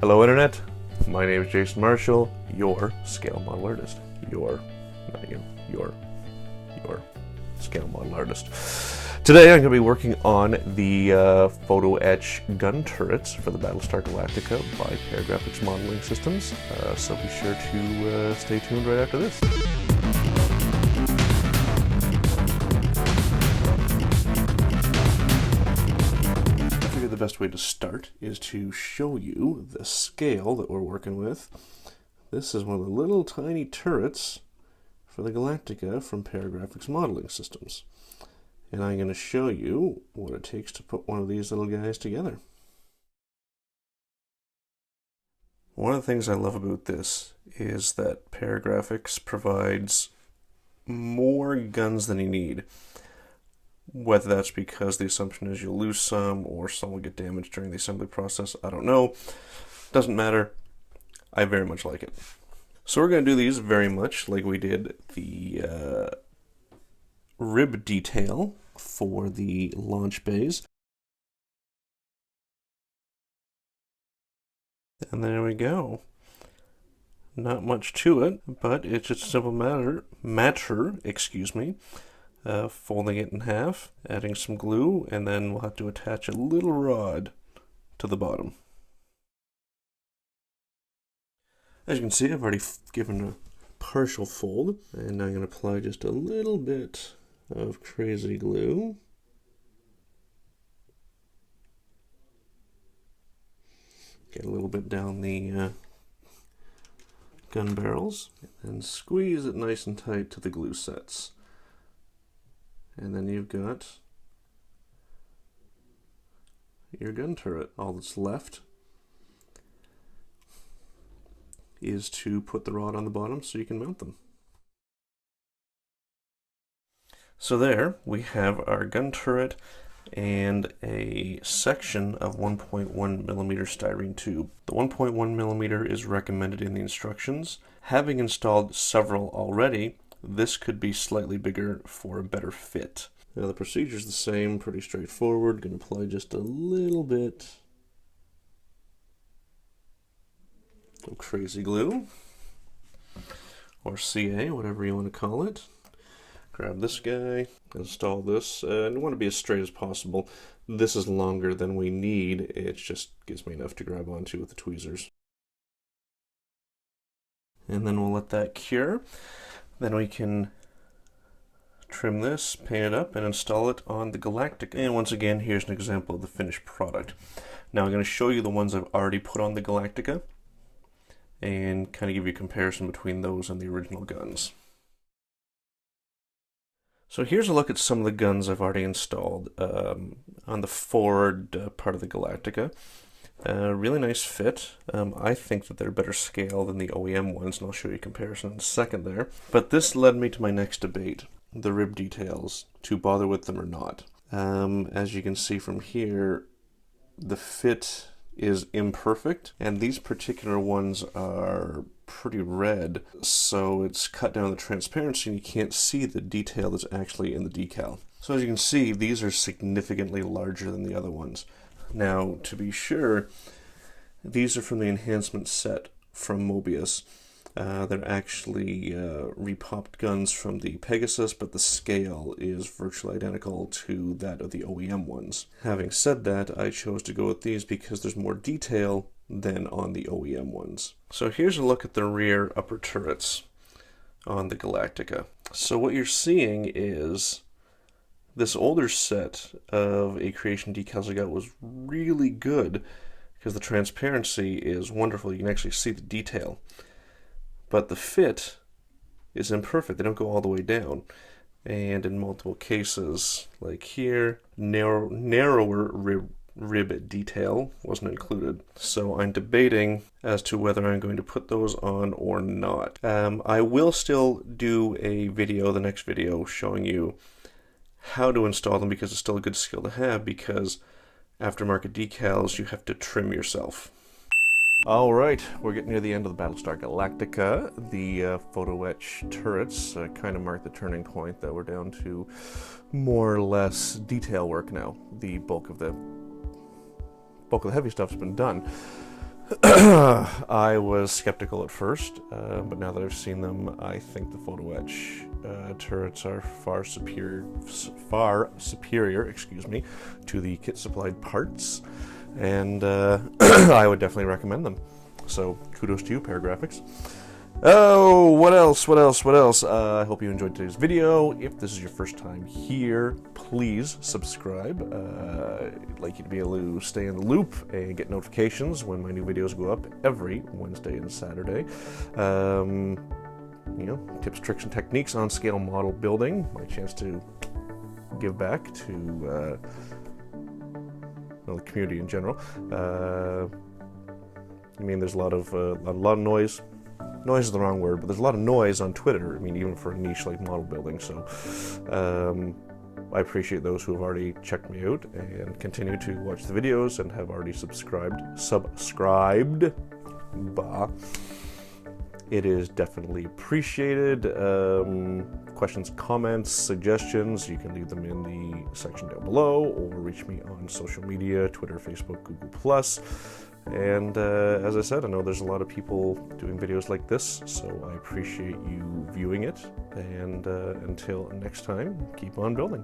Hello Internet, my name is Jason Marshall, your scale model artist. Not you, your scale model artist. Today I'm going to be working on the photo etch gun turrets for the Battlestar Galactica by Paragraphics Modeling Systems, so be sure to stay tuned right after this. The best way to start is to show you the scale that we're working with. This is one of the little tiny turrets for the Galactica from Paragraphics Modeling Systems. And I'm going to show you what it takes to put one of these little guys together. One of the things I love about this is that Paragraphics provides more guns than you need. Whether that's because the assumption is you'll lose some or some will get damaged during the assembly process, I don't know. Doesn't matter. I very much like it. So we're going to do these very much like we did the rib detail for the launch bays. And there we go. Not much to it, but it's just a simple matter, folding it in half, adding some glue, and then we'll have to attach a little rod to the bottom. As you can see, I've already given a partial fold, and I'm going to apply just a little bit of crazy glue. Get a little bit down the gun barrels, and squeeze it nice and tight to the glue sets. And then you've got your gun turret. All that's left is to put the rod on the bottom so you can mount them. So there we have our gun turret and a section of 1.1 millimeter styrene tube. The 1.1 millimeter is recommended in the instructions. Having installed several already, this could be slightly bigger for a better fit. Now the procedure's the same, pretty straightforward. Going to apply just a little bit of crazy glue, or CA, whatever you want to call it. Grab this guy, install this, and you want to be as straight as possible. This is longer than we need, it just gives me enough to grab onto with the tweezers. And then we'll let that cure. Then we can trim this, paint it up, and install it on the Galactica. And once again, here's an example of the finished product. Now I'm going to show you the ones I've already put on the Galactica and kind of give you a comparison between those and the original guns. So here's a look at some of the guns I've already installed on the forward part of the Galactica. Really nice fit. I think that they're better scale than the OEM ones, and I'll show you a comparison in a second there. But this led me to my next debate, the rib details, to bother with them or not. As you can see from here, the fit is imperfect, and these particular ones are pretty red, so it's cut down the transparency and you can't see the detail that's actually in the decal. So as you can see, these are significantly larger than the other ones. Now, to be sure, these are from the enhancement set from Mobius. They're actually repopped guns from the Pegasus, but the scale is virtually identical to that of the OEM ones. Having said that, I chose to go with these because there's more detail than on the OEM ones. So here's a look at the rear upper turrets on the Galactica. So what you're seeing is this older set of A Creation decals I got was really good because the transparency is wonderful. You can actually see the detail. But the fit is imperfect. They don't go all the way down. And in multiple cases, like here, narrower rib detail wasn't included. So I'm debating as to whether I'm going to put those on or not. I will still do a video, the next video, showing you how to install them because it's still a good skill to have, because aftermarket decals you have to trim yourself. Alright, we're getting near the end of the Battlestar Galactica. The photo etch turrets kind of mark the turning point that we're down to more or less detail work now. The bulk of the heavy stuff's been done. I was skeptical at first, but now that I've seen them, I think the photo etch turrets are far superior, excuse me, to the kit supplied parts, and I would definitely recommend them. So kudos to you, Paragraphics. Oh, what else? I hope you enjoyed today's video. If this is your first time here, please subscribe. I'd like you to be able to stay in the loop and get notifications when my new videos go up every Wednesday and Saturday. Tips, tricks, and techniques on scale model building. My chance to give back to the community in general. There's a lot of noise. Noise is the wrong word, but there's a lot of noise on Twitter. Even for a niche like model building. So I appreciate those who have already checked me out and continue to watch the videos and have already subscribed. Bah. It is definitely appreciated. Questions, comments, suggestions, you can leave them in the section down below or reach me on social media, Twitter, Facebook, Google+. And as I said, I know there's a lot of people doing videos like this, so I appreciate you viewing it. And until next time, keep on building.